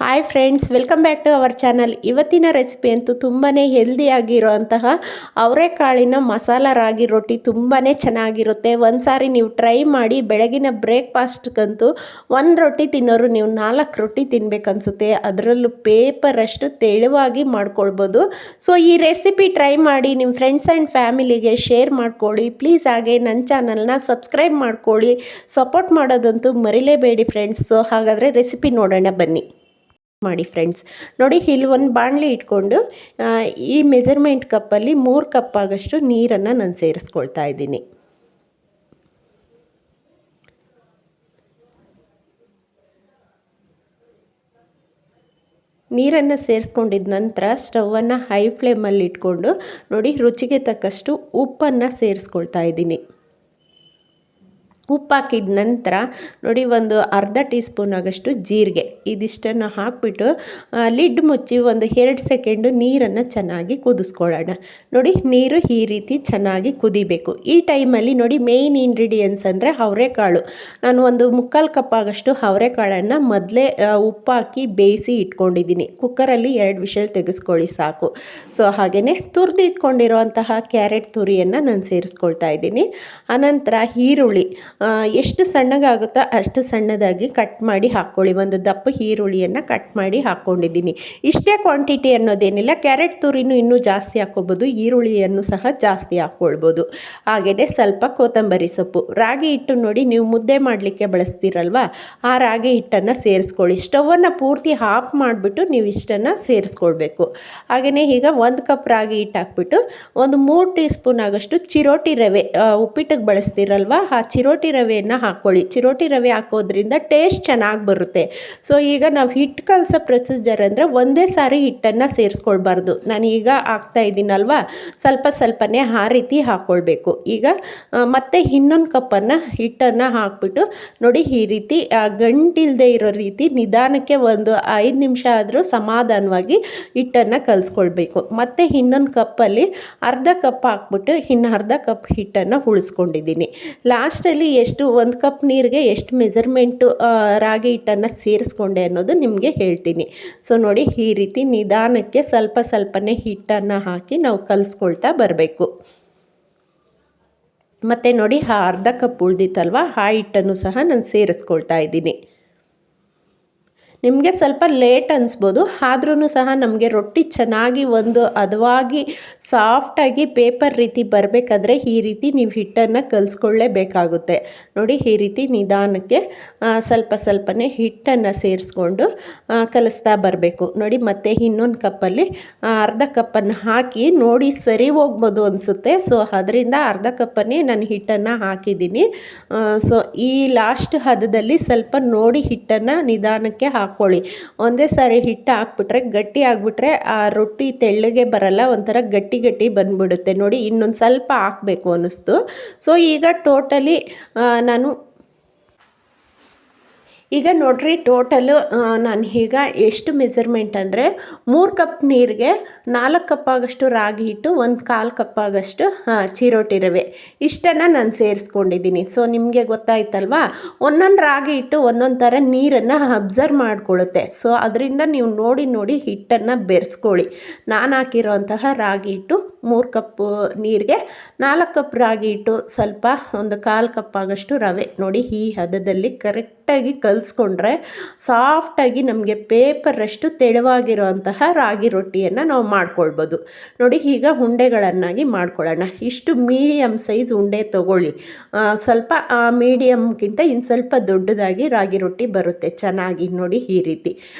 Hi friends, welcome back to our channel. ಇವತ್ತಿನ recipe ಅಂತೂ ತುಂಬಾ ಹೆಲ್ದಿಯಾಗಿರೋಂತಹ ಅವರೆಕಾಳಿನ ಮಸಾಲ ರಾಗಿ ರೊಟ್ಟಿ ತುಂಬಾ ಚೆನ್ನಾಗಿರುತ್ತೆ. ಒಂದು ಸಾರಿ ನೀವು ಟ್ರೈ ಮಾಡಿ. ಬೆಳಗಿನ ಬ್ರೇಕ್ಫಾಸ್ಟ್ಗಂತೂ ಒಂದು ರೊಟ್ಟಿ ತಿನ್ನೋರು ನೀವು 4 ರೊಟ್ಟಿ ತಿನ್ನಬೇಕನ್ಸುತ್ತೆ. ಅದರಲ್ಲೂ ಪೇಪರಷ್ಟು ತೆಳುವಾಗಿ ಮಾಡ್ಕೊಳ್ಬೋದು. ಸೊ ಈ ರೆಸಿಪಿ ಟ್ರೈ ಮಾಡಿ ನಿಮ್ಮ ಫ್ರೆಂಡ್ಸ್ ಆ್ಯಂಡ್ ಫ್ಯಾಮಿಲಿಗೆ ಶೇರ್ ಮಾಡ್ಕೊಳ್ಳಿ ಪ್ಲೀಸ್. ಹಾಗೆ ನನ್ನ ಚಾನಲ್ನ ಸಬ್ಸ್ಕ್ರೈಬ್ ಮಾಡ್ಕೊಳ್ಳಿ. ಸಪೋರ್ಟ್ ಮಾಡೋದಂತೂ ಮರಿಲೇಬೇಡಿ ಫ್ರೆಂಡ್ಸ್. ಸೊ ಹಾಗಾದರೆ ರೆಸಿಪಿ ನೋಡೋಣ ಬನ್ನಿ. ಮಾಡಿ ಫ್ರೆಂಡ್ಸ್, ನೋಡಿ ಇಲ್ಲಿ ಒಂದು ಬಾಣಲಿ ಇಟ್ಕೊಂಡು ಈ ಮೆಜರ್ಮೆಂಟ್ ಕಪ್ಪಲ್ಲಿ 3 ಕಪ್ ಆಗಷ್ಟು ನೀರನ್ನು ನಾನು ಸೇರಿಸ್ಕೊಳ್ತಾ ಇದ್ದೀನಿ. ನೀರನ್ನು ಸೇರಿಸ್ಕೊಂಡಿದ ನಂತರ ಸ್ಟವನ್ನು ಹೈ ಫ್ಲೇಮಲ್ಲಿ ಇಟ್ಕೊಂಡು ನೋಡಿ ರುಚಿಗೆ ತಕ್ಕಷ್ಟು ಉಪ್ಪನ್ನು ಸೇರಿಸ್ಕೊಳ್ತಾ ಇದ್ದೀನಿ. ಉಪ್ಪು ಹಾಕಿದ ನಂತರ ನೋಡಿ ಒಂದು ಅರ್ಧ ಟೀ ಸ್ಪೂನ್ ಆಗಷ್ಟು ಜೀರಿಗೆ ಇದಿಷ್ಟನ್ನು ಹಾಕಿಬಿಟ್ಟು ಲಿಡ್ ಮುಚ್ಚಿ ಒಂದು 2 ಸೆಕೆಂಡು ನೀರನ್ನು ಚೆನ್ನಾಗಿ ಕುದಿಸ್ಕೊಳ್ಳೋಣ. ನೋಡಿ ನೀರು ಈ ರೀತಿ ಚೆನ್ನಾಗಿ ಕುದಿಬೇಕು. ಈ ಟೈಮಲ್ಲಿ ನೋಡಿ ಮೇಯ್ನ್ ಇಂಗ್ರೀಡಿಯೆಂಟ್ಸ್ ಅಂದರೆ ಅವರೆಕಾಳು. ನಾನು ಒಂದು 3/4 ಕಪ್ ಆಗಷ್ಟು ಅವರೆಕಾಳನ್ನು ಮೊದಲೇ ಉಪ್ಪು ಹಾಕಿ ಬೇಯಿಸಿ ಇಟ್ಕೊಂಡಿದ್ದೀನಿ. ಕುಕ್ಕರಲ್ಲಿ 2 ವಿಷಲ್ ತೆಗೆಸ್ಕೊಳ್ಳಿ ಸಾಕು. ಸೊ ಹಾಗೆಯೇ ತುರಿದು ಇಟ್ಕೊಂಡಿರೋಂತಹ ಕ್ಯಾರೆಟ್ ತುರಿಯನ್ನು ನಾನು ಸೇರಿಸ್ಕೊಳ್ತಾ ಇದ್ದೀನಿ. ಆನಂತರ ಈರುಳ್ಳಿ ಎಷ್ಟು ಸಣ್ಣಗಾಗುತ್ತೋ ಅಷ್ಟು ಸಣ್ಣದಾಗಿ ಕಟ್ ಮಾಡಿ ಹಾಕ್ಕೊಳ್ಳಿ. ಒಂದು ದಪ್ಪ ಈರುಳ್ಳಿಯನ್ನು ಕಟ್ ಮಾಡಿ ಹಾಕ್ಕೊಂಡಿದ್ದೀನಿ. ಇಷ್ಟೇ ಕ್ವಾಂಟಿಟಿ ಅನ್ನೋದೇನಿಲ್ಲ, ಕ್ಯಾರೆಟ್ ತುರಿನೂ ಇನ್ನೂ ಜಾಸ್ತಿ ಹಾಕ್ಕೊಬೋದು, ಈರುಳ್ಳಿಯನ್ನು ಸಹ ಜಾಸ್ತಿ ಹಾಕ್ಕೊಳ್ಬೋದು. ಹಾಗೆಯೇ ಸ್ವಲ್ಪ ಕೊತ್ತಂಬರಿ ಸೊಪ್ಪು. ರಾಗಿ ಹಿಟ್ಟು ನೋಡಿ ನೀವು ಮುದ್ದೆ ಮಾಡಲಿಕ್ಕೆ ಬಳಸ್ತೀರಲ್ವ, ಆ ರಾಗಿ ಹಿಟ್ಟನ್ನು ಸೇರಿಸ್ಕೊಳ್ಳಿ. ಸ್ಟವನ್ನು ಪೂರ್ತಿ ಆಫ್ ಮಾಡಿಬಿಟ್ಟು ನೀವು ಇಷ್ಟನ್ನು ಸೇರಿಸ್ಕೊಳ್ಬೇಕು. ಹಾಗೆಯೇ ಈಗ 1 ಕಪ್ ರಾಗಿ ಹಿಟ್ಟು ಹಾಕ್ಬಿಟ್ಟು ಒಂದು 3 ಟೀ ಸ್ಪೂನ್ ಆಗಷ್ಟು ಚಿರೋಟಿ ರವೆ, ಉಪ್ಪಿಟ್ಟಿಗೆ ಬಳಸ್ತೀರಲ್ವ ಆ ಚಿರೋಟಿ ರವೆಯನ್ನು ಹಾಕ್ಕೊಳ್ಳಿ. ಚಿರೋಟಿ ರವೆ ಹಾಕೋದ್ರಿಂದ ಟೇಸ್ಟ್ ಚೆನ್ನಾಗಿ ಬರುತ್ತೆ. ಸೊ ಈಗ ನಾವು ಹಿಟ್ಟು ಕಲಸೋ ಪ್ರೊಸೀಜರ್ ಅಂದರೆ ಒಂದೇ ಸಾರಿ ಹಿಟ್ಟನ್ನು ಸೇರಿಸ್ಕೊಳ್ಬಾರ್ದು. ನಾನು ಈಗ ಹಾಕ್ತಾ ಇದ್ದೀನಲ್ವ, ಸ್ವಲ್ಪ ಸ್ವಲ್ಪನೇ ಆ ರೀತಿ ಹಾಕ್ಕೊಳ್ಬೇಕು. ಈಗ ಮತ್ತೆ ಇನ್ನೊಂದು ಕಪ್ಪನ್ನು ಹಿಟ್ಟನ್ನು ಹಾಕ್ಬಿಟ್ಟು ನೋಡಿ ಈ ರೀತಿ ಗಂಟಿಲ್ಲದೆ ಇರೋ ರೀತಿ ನಿಧಾನಕ್ಕೆ ಒಂದು 5 ನಿಮಿಷ ಆದರೂ ಸಮಾಧಾನವಾಗಿ ಹಿಟ್ಟನ್ನು ಕಲಿಸ್ಕೊಳ್ಬೇಕು. ಮತ್ತು ಇನ್ನೊಂದು ಕಪ್ಪಲ್ಲಿ ಅರ್ಧ ಕಪ್ ಹಾಕ್ಬಿಟ್ಟು ಇನ್ನು ಅರ್ಧ ಕಪ್ ಹಿಟ್ಟನ್ನು ಉಳಿಸ್ಕೊಂಡಿದ್ದೀನಿ. ಲಾಸ್ಟಲ್ಲಿ ಎಷ್ಟು 1 ಕಪ್ ನೀರಿಗೆ ಎಷ್ಟು ಮೆಜರ್ಮೆಂಟು ರಾಗಿ ಹಿಟ್ಟನ್ನು ಸೇರಿಸ್ಕೊಂಡೆ ಅನ್ನೋದು ನಿಮಗೆ ಹೇಳ್ತೀನಿ. ಸೊ ನೋಡಿ ಈ ರೀತಿ ನಿಧಾನಕ್ಕೆ ಸ್ವಲ್ಪ ಸ್ವಲ್ಪನೇ ಹಿಟ್ಟನ್ನು ಹಾಕಿ ನಾವು ಕಲಿಸ್ಕೊಳ್ತಾ ಬರಬೇಕು. ಮತ್ತು ನೋಡಿ ಆ ಅರ್ಧ ಕಪ್ ಉಳಿದಿತ್ತಲ್ವ ಆ ಹಿಟ್ಟನ್ನು ಸಹ ನಾನು ಸೇರಿಸ್ಕೊಳ್ತಾ ಇದ್ದೀನಿ. ನಿಮಗೆ ಸ್ವಲ್ಪ ಲೇಟ್ ಅನಿಸ್ಬೋದು, ಆದ್ರೂ ಸಹ ನಮಗೆ ರೊಟ್ಟಿ ಚೆನ್ನಾಗಿ ಒಂದು ಹದವಾಗಿ ಸಾಫ್ಟಾಗಿ ಪೇಪರ್ ರೀತಿ ಬರಬೇಕಾದ್ರೆ ಈ ರೀತಿ ನೀವು ಹಿಟ್ಟನ್ನು ಕಲಿಸ್ಕೊಳ್ಳೇಬೇಕಾಗುತ್ತೆ. ನೋಡಿ ಈ ರೀತಿ ನಿಧಾನಕ್ಕೆ ಸ್ವಲ್ಪ ಸ್ವಲ್ಪನೇ ಹಿಟ್ಟನ್ನು ಸೇರಿಸ್ಕೊಂಡು ಕಲಿಸ್ತಾ ಬರಬೇಕು. ನೋಡಿ ಮತ್ತೆ ಇನ್ನೊಂದು ಕಪ್ಪಲ್ಲಿ ಅರ್ಧ ಕಪ್ಪನ್ನು ಹಾಕಿ ನೋಡಿ ಸರಿ ಹೋಗ್ಬೋದು ಅನಿಸುತ್ತೆ. ಸೊ ಅದರಿಂದ ಅರ್ಧ ಕಪ್ಪನ್ನೇ ನಾನು ಹಿಟ್ಟನ್ನು ಹಾಕಿದ್ದೀನಿ. ಸೊ ಈ ಲಾಸ್ಟ್ ಹದದಲ್ಲಿ ಸ್ವಲ್ಪ ನೋಡಿ ಹಿಟ್ಟನ್ನು ನಿಧಾನಕ್ಕೆ ಹಾಕ್ಕೊಳ್ಳಿ. ಒಂದೇ ಸಾರಿ ಹಿಟ್ಟು ಹಾಕ್ಬಿಟ್ರೆ ಗಟ್ಟಿ ಆಗಿಬಿಟ್ರೆ ಆ ರೊಟ್ಟಿ ತೆಳ್ಳಗೆ ಬರಲ್ಲ, ಒಂಥರ ಗಟ್ಟಿ ಗಟ್ಟಿ ಬಂದ್ಬಿಡುತ್ತೆ. ನೋಡಿ ಇನ್ನೊಂದು ಸ್ವಲ್ಪ ಹಾಕಬೇಕು ಅನ್ನಿಸ್ತು. ಸೊ ಈಗ ಟೋಟಲಿ ನಾನು ಈಗ ನೋಡ್ರಿ ಟೋಟಲು ನಾನು ಈಗ ಎಷ್ಟು ಮೆಜರ್ಮೆಂಟ್ ಅಂದರೆ 3 ಕಪ್ ನೀರಿಗೆ 4 ಕಪ್ ಆಗಷ್ಟು ರಾಗಿ ಹಿಟ್ಟು, 1/4 ಕಪ್ ಆಗಷ್ಟು ಚಿರೋಟಿ ರವೆ ಇಷ್ಟನ್ನು ನಾನು ಸೇರಿಸ್ಕೊಂಡಿದ್ದೀನಿ. ಸೊ ನಿಮಗೆ ಗೊತ್ತಾಯ್ತಲ್ವಾ, ಒಂದೊಂದು ರಾಗಿ ಹಿಟ್ಟು ಒಂದೊಂದು ಥರ ನೀರನ್ನು ಅಬ್ಸರ್ವ್ ಮಾಡ್ಕೊಳ್ಳುತ್ತೆ. ಸೊ ಅದರಿಂದ ನೀವು ನೋಡಿ ನೋಡಿ ಹಿಟ್ಟನ್ನು ಬೆರೆಸ್ಕೊಳ್ಳಿ. ನಾನು ಹಾಕಿರೋಂತಹ ರಾಗಿ ಹಿಟ್ಟು 3 ಕಪ್ ನೀರಿಗೆ 4 ಕಪ್ ರಾಗಿ ಹಿಟ್ಟು, ಸ್ವಲ್ಪ ಒಂದು 1/4 ಕಪ್ ಆಗಷ್ಟು ರವೆ. ನೋಡಿ ಈ ಹದದಲ್ಲಿ ಕರೆಕ್ಟಾಗಿ ಕಲಿಸ್ಕೊಂಡ್ರೆ ಸಾಫ್ಟಾಗಿ ನಮಗೆ ಪೇಪರಷ್ಟು ತೆಳುವಾಗಿರುವಂತಹ ರಾಗಿ ರೊಟ್ಟಿಯನ್ನು ನಾವು ಮಾಡ್ಕೊಳ್ಬೋದು. ನೋಡಿ ಈಗ ಉಂಡೆಗಳನ್ನಾಗಿ ಮಾಡ್ಕೊಳ್ಳೋಣ. ಇಷ್ಟು ಮೀಡಿಯಮ್ ಸೈಜ್ ಉಂಡೆ ತೊಗೊಳ್ಳಿ. ಸ್ವಲ್ಪ ಮೀಡಿಯಮ್ಗಿಂತ ಇನ್ನು ಸ್ವಲ್ಪ ದೊಡ್ಡದಾಗಿ ರಾಗಿ ರೊಟ್ಟಿ ಬರುತ್ತೆ ಚೆನ್ನಾಗಿ. ನೋಡಿ ಈ ರೀತಿ.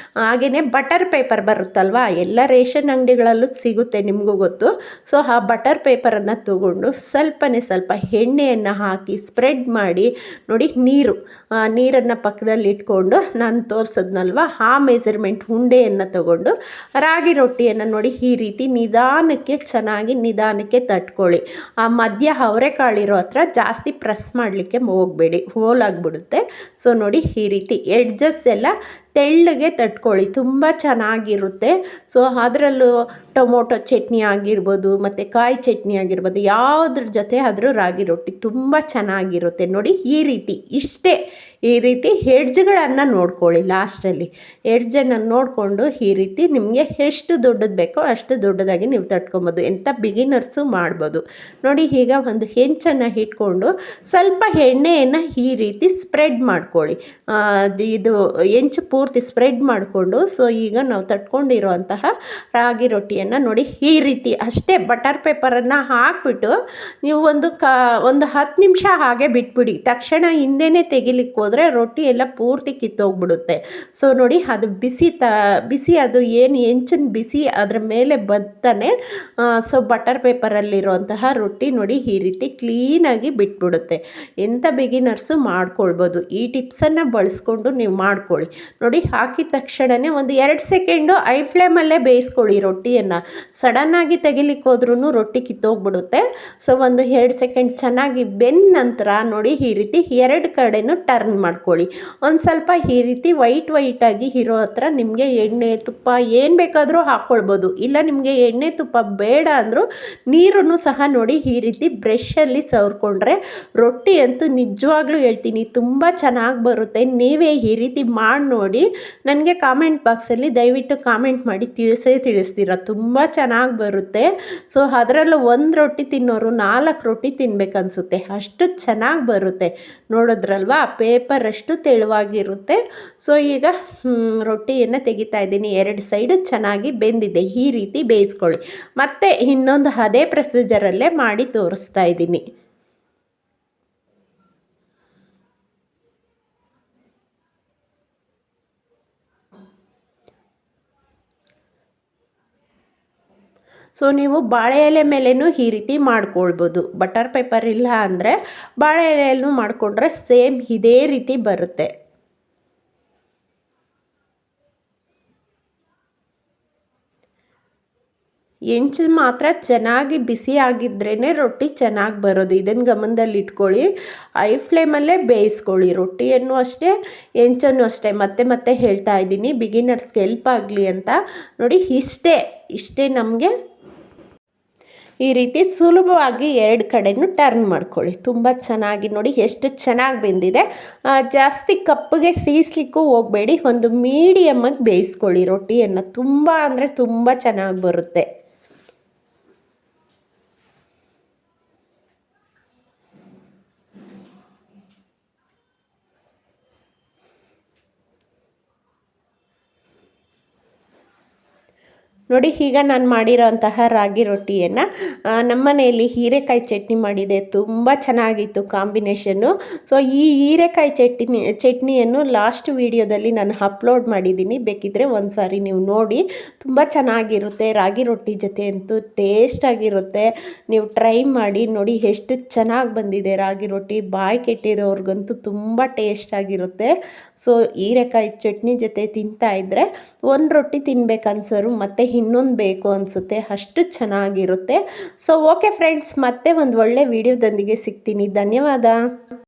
ಹಾಗೆಯೇ ಬಟರ್ ಪೇಪರ್ ಬರುತ್ತಲ್ವ, ಎಲ್ಲ ರೇಷನ್ ಅಂಗಡಿಗಳಲ್ಲೂ ಸಿಗುತ್ತೆ, ನಿಮಗೂ ಗೊತ್ತು. ಸೊ ಆ ಬಟರ್ ಪೇಪರನ್ನು ತೊಗೊಂಡು ಸ್ವಲ್ಪನೇ ಸ್ವಲ್ಪ ಎಣ್ಣೆಯನ್ನು ಹಾಕಿ ಸ್ಪ್ರೆಡ್ ಮಾಡಿ ನೋಡಿ ನೀರನ್ನು ಪಕ್ಕದಲ್ಲಿ ಇಟ್ಕೊಂಡು ನಾನು ತೋರಿಸಿದ್ನಲ್ವ ಆ ಮೆಜರ್ಮೆಂಟ್ ಉಂಡೆಯನ್ನು ತಗೊಂಡು ರಾಗಿ ರೊಟ್ಟಿಯನ್ನು ನೋಡಿ ಈ ರೀತಿ ನಿಧಾನಕ್ಕೆ ಚೆನ್ನಾಗಿ ನಿಧಾನಕ್ಕೆ ತಟ್ಕೊಳ್ಳಿ. ಆ ಮಧ್ಯ ಅವರೆಕಾಳಿರೋ ಹತ್ರ ಜಾಸ್ತಿ ಪ್ರೆಸ್ ಮಾಡಲಿಕ್ಕೆ ಹೋಗಬೇಡಿ, ಹೋಲಾಗ್ಬಿಡುತ್ತೆ. ಸೊ ನೋಡಿ ಈ ರೀತಿ ಎಡ್ಜಸ್ ಎಲ್ಲ ತೆಳ್ಳಗೆ ತಟ್ಕೊಳ್ಳಿ, ತುಂಬ ಚೆನ್ನಾಗಿರುತ್ತೆ. ಸೊ ಅದರಲ್ಲೂ ಟೊಮೊಟೊ ಚಟ್ನಿ ಆಗಿರ್ಬೋದು ಮತ್ತು ಕಾಯಿ ಚಟ್ನಿ ಆಗಿರ್ಬೋದು, ಯಾವುದ್ರ ಜೊತೆ ಆದರೂ ರಾಗಿ ರೊಟ್ಟಿ ತುಂಬ ಚೆನ್ನಾಗಿರುತ್ತೆ. ನೋಡಿ ಈ ರೀತಿ ಇಷ್ಟೇ, ಈ ರೀತಿ ಹೆಡ್ಜ್ಗಳನ್ನು ನೋಡ್ಕೊಳ್ಳಿ. ಲಾಸ್ಟಲ್ಲಿ ಹೆಡ್ಜನ್ನು ನೋಡಿಕೊಂಡು ಈ ರೀತಿ ನಿಮಗೆ ಎಷ್ಟು ದೊಡ್ಡದು ಬೇಕೋ ಅಷ್ಟು ದೊಡ್ಡದಾಗಿ ನೀವು ತಟ್ಕೊಬೋದು. ಎಂಥ ಬಿಗಿನರ್ಸು ಮಾಡ್ಬೋದು. ನೋಡಿ ಈಗ ಒಂದು ಹೆಂಚನ್ನು ಇಟ್ಕೊಂಡು ಸ್ವಲ್ಪ ಎಣ್ಣೆಯನ್ನು ಈ ರೀತಿ ಸ್ಪ್ರೆಡ್ ಮಾಡ್ಕೊಳ್ಳಿ. ಇದು ಹೆಂಚು ಪೂರ್ತಿ ಸ್ಪ್ರೆಡ್ ಮಾಡಿಕೊಂಡು, ಸೊ ಈಗ ನಾವು ತಟ್ಕೊಂಡಿರೋ ಅಂತಹ ರಾಗಿ ರೊಟ್ಟಿಯನ್ನು ನೋಡಿ ಈ ರೀತಿ ಅಷ್ಟೇ ಬಟರ್ ಪೇಪರನ್ನು ಹಾಕಿಬಿಟ್ಟು ನೀವು ಒಂದು 10 ನಿಮಿಷ ಹಾಗೆ ಬಿಟ್ಬಿಡಿ. ತಕ್ಷಣ ಹಿಂದೆನೇ ತೆಗಿಲಿಕ್ಕೆ ಹೋದರೆ ರೊಟ್ಟಿ ಎಲ್ಲ ಪೂರ್ತಿ ಕಿತ್ತೋಗ್ಬಿಡುತ್ತೆ. ಸೊ ನೋಡಿ ಅದು ಬಿಸಿ ಅದು ಏನು ಹೆಂಚಿನ ಬಿಸಿ ಅದರ ಮೇಲೆ ಬತ್ತಾನೆ ಸೊ ಬಟರ್ ಪೇಪರಲ್ಲಿರುವಂತಹ ರೊಟ್ಟಿ ನೋಡಿ ಈ ರೀತಿ ಕ್ಲೀನಾಗಿ ಬಿಟ್ಬಿಡುತ್ತೆ. ಎಂಥ ಬಿಗಿನರ್ಸು ಮಾಡ್ಕೊಳ್ಬೋದು. ಈ ಟಿಪ್ಸನ್ನು ಬಳಸ್ಕೊಂಡು ನೀವು ಮಾಡ್ಕೊಳ್ಳಿ. ನೋಡಿ ಹಾಕಿದ ತಕ್ಷಣವೇ ಒಂದು 2 ಸೆಕೆಂಡು ಐ ಫ್ಲೇಮಲ್ಲೇ ಬೇಯಿಸ್ಕೊಳ್ಳಿ ರೊಟ್ಟಿಯನ್ನು. ಸಡನ್ನಾಗಿ ತೆಗಿಲಿಕ್ಕೆ ಹೋದ್ರೂ ರೊಟ್ಟಿ ಕಿತ್ತೋಗ್ಬಿಡುತ್ತೆ. ಸೊ ಒಂದು 2 ಸೆಕೆಂಡ್ ಚೆನ್ನಾಗಿ ಬೆಂದ ನಂತರ ನೋಡಿ ಈ ರೀತಿ 2 ಕಡೆನೂ ಟರ್ನ್ ಮಾಡ್ಕೊಳ್ಳಿ. ಒಂದು ಸ್ವಲ್ಪ ಈ ರೀತಿ ವೈಟಾಗಿ ಇರೋ ಹತ್ರ ನಿಮಗೆ ಎಣ್ಣೆ ತುಪ್ಪ ಏನು ಬೇಕಾದರೂ ಹಾಕ್ಕೊಳ್ಬೋದು. ಇಲ್ಲ ನಿಮಗೆ ಎಣ್ಣೆ ತುಪ್ಪ ಬೇಡ ಅಂದರೂ ನೀರನ್ನು ಸಹ ನೋಡಿ ಈ ರೀತಿ ಬ್ರಷಲ್ಲಿ ಸವರ್ಕೊಂಡ್ರೆ ರೊಟ್ಟಿ ಅಂತೂ ನಿಜವಾಗ್ಲೂ ಹೇಳ್ತೀನಿ ತುಂಬ ಚೆನ್ನಾಗಿ ಬರುತ್ತೆ. ನೀವೇ ಈ ರೀತಿ ಮಾಡಿ ನೋಡಿ. ನನಗೆ ಕಾಮೆಂಟ್ ಬಾಕ್ಸಲ್ಲಿ ದಯವಿಟ್ಟು ಕಾಮೆಂಟ್ ಮಾಡಿ ತಿಳಿಸ್ತೀರ, ತುಂಬ ಚೆನ್ನಾಗಿ ಬರುತ್ತೆ. ಸೊ ಅದರಲ್ಲೂ ಒಂದು ರೊಟ್ಟಿ ತಿನ್ನೋರು 4 ರೊಟ್ಟಿ ತಿನ್ಬೇಕನ್ಸುತ್ತೆ, ಅಷ್ಟು ಚೆನ್ನಾಗಿ ಬರುತ್ತೆ. ನೋಡಿದ್ರಲ್ವಾ ಪೇಪರ್ ಅಷ್ಟು ತೆಳುವಾಗಿರುತ್ತೆ. ಸೊ ಈಗ ರೊಟ್ಟಿಯನ್ನು ತೆಗಿತಾ ಇದ್ದೀನಿ. 2 ಸೈಡು ಚೆನ್ನಾಗಿ ಬೆಂದಿದೆ. ಈ ರೀತಿ ಬೇಯಿಸ್ಕೊಳ್ಳಿ. ಮತ್ತೆ ಇನ್ನೊಂದು ಅದೇ ಪ್ರೊಸೀಜರಲ್ಲೇ ಮಾಡಿ ತೋರಿಸ್ತಾ ಇದ್ದೀನಿ. ಸೊ ನೀವು ಬಾಳೆ ಎಲೆ ಮೇಲೇನೂ ಈ ರೀತಿ ಮಾಡ್ಕೊಳ್ಬೋದು. ಬಟರ್ ಪೇಪರ್ ಇಲ್ಲ ಅಂದರೆ ಬಾಳೆ ಎಲೆಯಲ್ಲೂ ಮಾಡಿಕೊಂಡ್ರೆ ಸೇಮ್ ಇದೇ ರೀತಿ ಬರುತ್ತೆ. ಹೆಂಚು ಮಾತ್ರ ಚೆನ್ನಾಗಿ ಬಿಸಿ ಆಗಿದ್ರೇ ರೊಟ್ಟಿ ಚೆನ್ನಾಗಿ ಬರೋದು. ಇದನ್ನು ಗಮನದಲ್ಲಿ ಇಟ್ಕೊಳ್ಳಿ. ಐ ಫ್ಲೇಮಲ್ಲೇ ಬೇಯಿಸ್ಕೊಳ್ಳಿ ರೊಟ್ಟಿಯನ್ನು ಅಷ್ಟೇ, ಹೆಂಚನ್ನು ಅಷ್ಟೇ. ಮತ್ತೆ ಹೇಳ್ತಾ ಇದ್ದೀನಿ ಬಿಗಿನರ್ಸ್ಗೆ ಹೆಲ್ಪ್ ಆಗಲಿ ಅಂತ. ನೋಡಿ ಇಷ್ಟೇ ನಮಗೆ ಈ ರೀತಿ ಸುಲಭವಾಗಿ 2 ಕಡೆನೂ ಟರ್ನ್ ಮಾಡ್ಕೊಳ್ಳಿ. ತುಂಬ ಚೆನ್ನಾಗಿ ನೋಡಿ ಎಷ್ಟು ಚೆನ್ನಾಗಿ ಬೆಂದಿದೆ. ಜಾಸ್ತಿ ಕಪ್ಪಗೆ ಸೀಸ್ಲಿಕ್ಕೂ ಹೋಗಬೇಡಿ. ಒಂದು ಮೀಡಿಯಮ್ಮಾಗಿ ಬೇಯಿಸ್ಕೊಳ್ಳಿ ರೊಟ್ಟಿಯನ್ನು. ತುಂಬ ಅಂದರೆ ತುಂಬ ಚೆನ್ನಾಗಿ ಬರುತ್ತೆ. ನೋಡಿ ಈಗ ನಾನು ಮಾಡಿರೋಂತಹ ರಾಗಿ ರೊಟ್ಟಿಯನ್ನು ನಮ್ಮ ಮನೆಯಲ್ಲಿ ಹೀರೆಕಾಯಿ ಚಟ್ನಿ ಮಾಡಿದೆ. ತುಂಬ ಚೆನ್ನಾಗಿತ್ತು ಕಾಂಬಿನೇಷನ್ನು. ಸೊ ಈ ಹೀರೆಕಾಯಿ ಚಟ್ನಿಯನ್ನು ಲಾಸ್ಟ್ ವೀಡಿಯೋದಲ್ಲಿ ನಾನು ಅಪ್ಲೋಡ್ ಮಾಡಿದ್ದೀನಿ. ಬೇಕಿದ್ದರೆ ಒಂದು ಸಾರಿ ನೀವು ನೋಡಿ. ತುಂಬ ಚೆನ್ನಾಗಿರುತ್ತೆ. ರಾಗಿ ರೊಟ್ಟಿ ಜೊತೆ ಅಂತೂ ಟೇಸ್ಟಾಗಿರುತ್ತೆ. ನೀವು ಟ್ರೈ ಮಾಡಿ ನೋಡಿ ಎಷ್ಟು ಚೆನ್ನಾಗಿ ಬಂದಿದೆ ರಾಗಿ ರೊಟ್ಟಿ. ಬಾಯಿ ಕೆಟ್ಟಿರೋರ್ಗಂತೂ ತುಂಬ ಟೇಸ್ಟಾಗಿರುತ್ತೆ. ಸೊ ಹೀರೆಕಾಯಿ ಚಟ್ನಿ ಜೊತೆ ತಿಂತಾಯಿದ್ರೆ ಒಂದು ರೊಟ್ಟಿ ತಿನ್ಬೇಕನ್ಸೋರು ಮತ್ತು ಇನ್ನೊಂದು ಬೇಕು ಅನಿಸುತ್ತೆ, ಅಷ್ಟು ಚೆನ್ನಾಗಿರುತ್ತೆ. ಸೊ ಓಕೆ ಫ್ರೆಂಡ್ಸ್, ಮತ್ತೆ ಒಂದು ಒಳ್ಳೆ ವಿಡಿಯೋದೊಂದಿಗೆ ಸಿಗ್ತೀನಿ. ಧನ್ಯವಾದ.